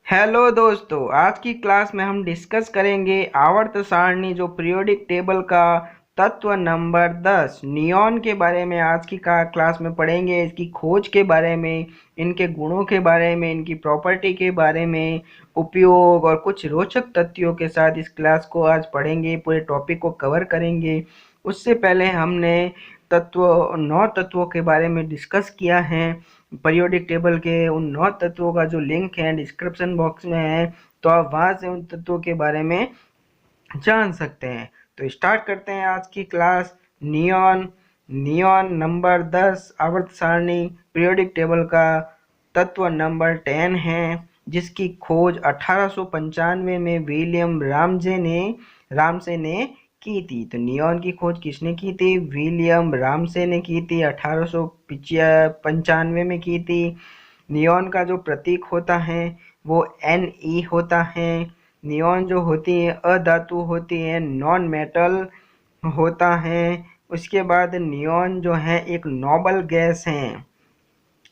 Hello दोस्तों, आज की क्लास में हम डिस्कस करेंगे आवर्त सारणी जो पीरियोडिक टेबल का तत्व नंबर 10 नियॉन के बारे में। आज की क्लास में पढ़ेंगे इसकी खोज के बारे में, इनके गुणों के बारे में, इनकी प्रॉपर्टी के बारे में, उपयोग और कुछ रोचक तथ्यों के साथ इस क्लास को आज पढ़ेंगे। पूरे टॉपिक को कवर करेंगे। उससे पहले हमने 9 तत्वों के बारे में डिस्कस किया है। पीरियोडिक टेबल के उन 9 तत्वों का जो लिंक है डिस्क्रिप्शन बॉक्स में है, तो आप वहां से उन तत्वों के बारे में जान सकते हैं। तो स्टार्ट करते हैं आज की क्लास। नियॉन नियॉन नंबर 10 आवर्त सारणी पीरियोडिक टेबल का तत्व नंबर 10 है, जिसकी खोज 1895 में विलियम रामसे ने की थी। तो नियॉन की खोज किसने की थी? विलियम रामसे ने की थी, 1895 में की थी। नियॉन का जो प्रतीक होता है वो Ne होता है। नियॉन जो होती है अधातु होती है, नॉन मेटल होता है। उसके बाद नियॉन जो है एक नोबल गैस है।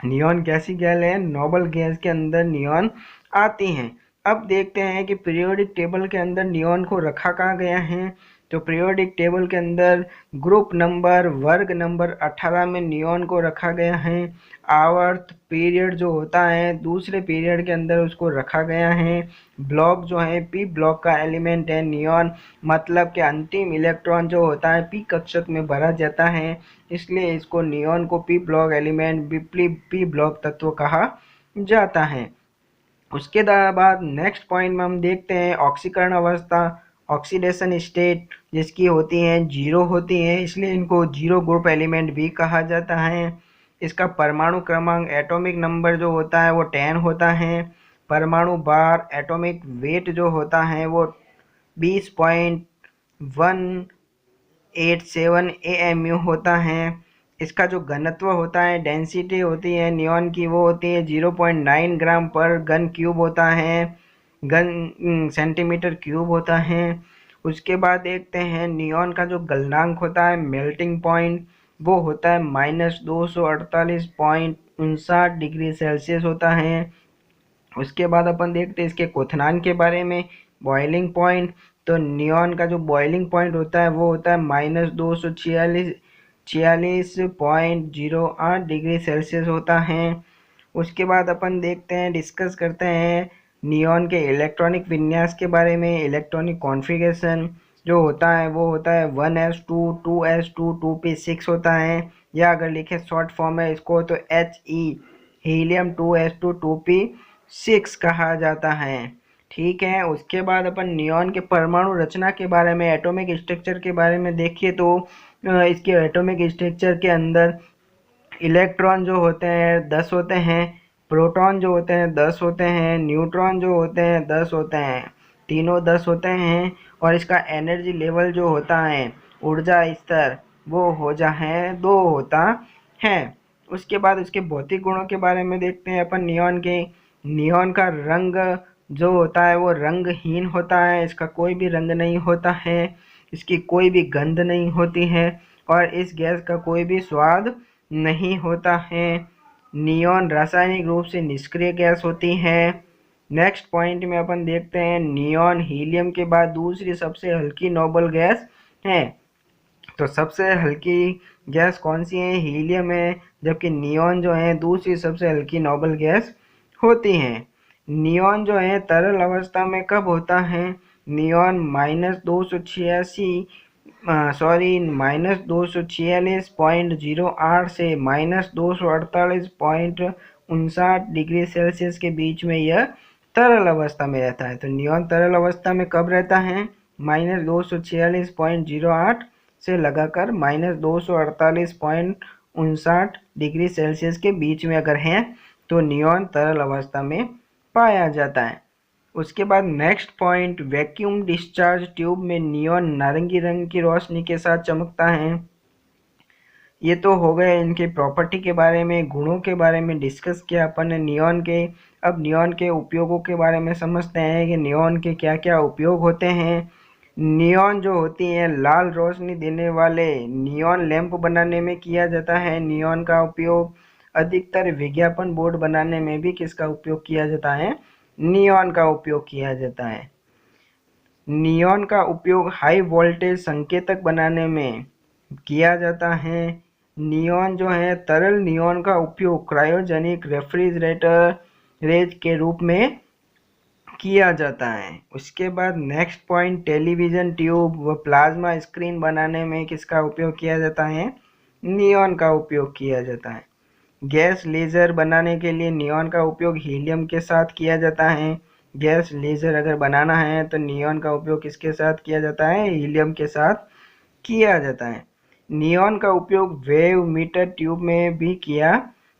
नियॉन कैसी गैस है? नोबल गैस के अंदर नियॉन आती हैं। अब देखते हैं कि पीरियोडिक टेबल के अंदर नियॉन को रखा कहाँ गया है। तो पीरियोडिक टेबल के अंदर ग्रुप नंबर वर्ग नंबर 18 में नियॉन को रखा गया है। आवर्त पीरियड जो होता है दूसरे पीरियड के अंदर उसको रखा गया है। ब्लॉक जो है पी ब्लॉक का एलिमेंट है नियॉन, मतलब कि अंतिम इलेक्ट्रॉन जो होता है पी कक्षक में भरा जाता है, इसलिए इसको नियॉन को P block element P block तत्व कहा जाता है। उसके बाद नेक्स्ट पॉइंट में हम देखते हैं ऑक्सीकरण अवस्था, ऑक्सीडेशन स्टेट, जिसकी होती है जीरो होती है, इसलिए इनको जीरो ग्रुप एलिमेंट भी कहा जाता है। इसका परमाणु क्रमांक एटॉमिक नंबर जो होता है वो 10 होता है। परमाणु भार एटॉमिक वेट जो होता है वो 20.187 AMU होता है। इसका जो घनत्व होता है, डेंसिटी होती है नियॉन की, वो होती है 0.9 ग्राम पर घन क्यूब होता है, घन सेंटीमीटर क्यूब होता है। उसके बाद देखते हैं नियॉन का जो गलनांक होता है, मेल्टिंग पॉइंट, वो होता है -248.59 डिग्री सेल्सियस होता है। उसके बाद अपन देखते हैं इसके क्वथनांक के बारे में, बॉइलिंग पॉइंट। तो नियॉन का जो बॉइलिंग पॉइंट होता है वो होता है -246.08 डिग्री सेल्सियस होता है। उसके बाद अपन देखते हैं, डिस्कस करते हैं नियॉन के इलेक्ट्रॉनिक विन्यास के बारे में। इलेक्ट्रॉनिक कॉन्फ़िगरेशन जो होता है वो होता है 1s2 2s2 2p6 होता है, या अगर लिखे शॉर्ट फॉर्म है इसको तो He हीलियम 2s2 2p6 कहा जाता है। ठीक है। उसके बाद अपन नियॉन के परमाणु रचना के बारे में, एटॉमिक स्ट्रक्चर के बारे में देखिए तो इसके एटॉमिक स्ट्रक्चर के अंदर इलेक्ट्रॉन जो होते हैं 10 होते हैं, प्रोटॉन जो होते हैं 10 होते हैं, न्यूट्रॉन जो होते हैं 10 होते हैं, तीनों 10 होते हैं। और इसका एनर्जी लेवल जो होता है, ऊर्जा स्तर, वो हो जा है 2 होता है। उसके बाद उसके भौतिक गुणों के बारे में देखते हैं अपन नियॉन के। नियॉन का रंग जो होता है वो रंगहीन होता है, इसका कोई भी रंग नहीं होता है, इसकी कोई भी गंध नहीं होती है, और इस गैस का कोई भी स्वाद नहीं होता है। नियॉन रासायनिक रूप से निष्क्रिय गैस होती है। नेक्स्ट पॉइंट में अपन देखते हैं नियॉन हीलियम के बाद दूसरी सबसे हल्की नोबल गैस है। तो सबसे हल्की गैस कौन सी है? हीलियम है, जबकि नियॉन जो है दूसरी सबसे हल्की नोबल गैस होती है। नियॉन जो है तरल अवस्था में कब होता है? नियॉन -246.08 से -248.59 डिग्री सेल्सियस के बीच में यह तरल अवस्था में रहता है। तो नियॉन तरल अवस्था में कब रहता है? -246.08 से लगाकर -248.59 डिग्री सेल्सियस के बीच में अगर है तो नियॉन तरल अवस्था में पाया जाता है। उसके बाद next point, vacuum discharge tube में नियॉन नारंगी रंग की रोशनी के साथ चमकता है। ये तो हो गए इनके प्रॉपर्टी के बारे में, गुणों के बारे में डिस्कस किया अपन ने नियॉन के। अब नियॉन के उपयोगों के बारे में समझते हैं कि नियॉन के क्या क्या उपयोग होते हैं। नियॉन जो होती है लाल रोशनी देने वाले नियॉन लैंप बनाने में किया जाता है। नियॉन का उपयोग अधिकतर विज्ञापन बोर्ड बनाने में भी किसका उपयोग किया जाता है? नियॉन का उपयोग किया जाता है। नियॉन का उपयोग हाई वोल्टेज संकेतक बनाने में किया जाता है। नियॉन जो है, तरल नियॉन का उपयोग क्रायोजेनिक रेफ्रिजरेटर के रूप में किया जाता है। उसके बाद नेक्स्ट पॉइंट, टेलीविजन ट्यूब व प्लाज्मा स्क्रीन बनाने में किसका उपयोग किया जाता है? नियॉन का उपयोग किया जाता है। गैस लेज़र बनाने के लिए नियॉन का उपयोग हीलियम के साथ किया जाता है। गैस लेज़र अगर बनाना है तो नियॉन का उपयोग किसके साथ किया जाता है? हीलियम के साथ किया जाता है। नियॉन का उपयोग वेव मीटर ट्यूब में भी किया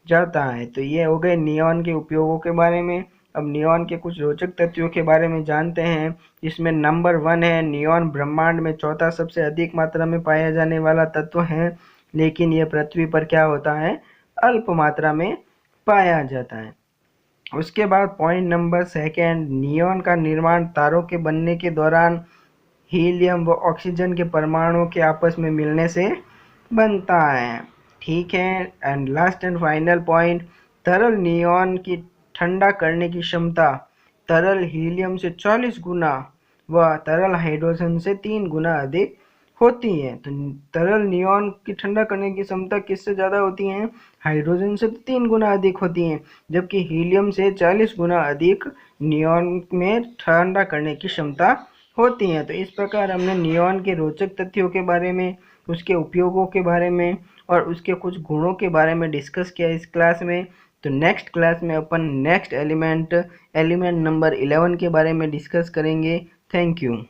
जाता है। तो ये हो गए नियॉन के उपयोगों के बारे में। अब नियॉन के कुछ रोचक तथ्यों के बारे में जानते हैं। इसमें नंबर 1 है, नियॉन ब्रह्मांड में चौथा सबसे अधिक मात्रा में पाया जाने वाला तत्व है, लेकिन यह पृथ्वी पर क्या होता है? अल्प मात्रा में पाया जाता है। उसके बाद पॉइंट नंबर 2, नियॉन का निर्माण तारों के बनने के दौरान हीलियम व ऑक्सीजन के परमाणुओं के आपस में मिलने से बनता है। ठीक है। And last and final point, तरल नियॉन की ठंडा करने की क्षमता तरल हीलियम से 40 गुना व तरल हाइड्रोजन से 3 गुना अधिक होती है। तो तरल नियॉन की ठंडा करने की क्षमता किससे ज़्यादा होती है? हाइड्रोजन से 3 गुना अधिक होती है, जबकि हीलियम से 40 गुना अधिक नियॉन में ठंडा करने की क्षमता होती हैं। तो इस प्रकार हमने नियॉन के रोचक तथ्यों के बारे में, उसके उपयोगों के बारे में और उसके कुछ गुणों के बारे में डिस्कस किया इस क्लास में। तो नेक्स्ट क्लास में अपन नेक्स्ट एलिमेंट नंबर 11 के बारे में डिस्कस करेंगे। Thank you.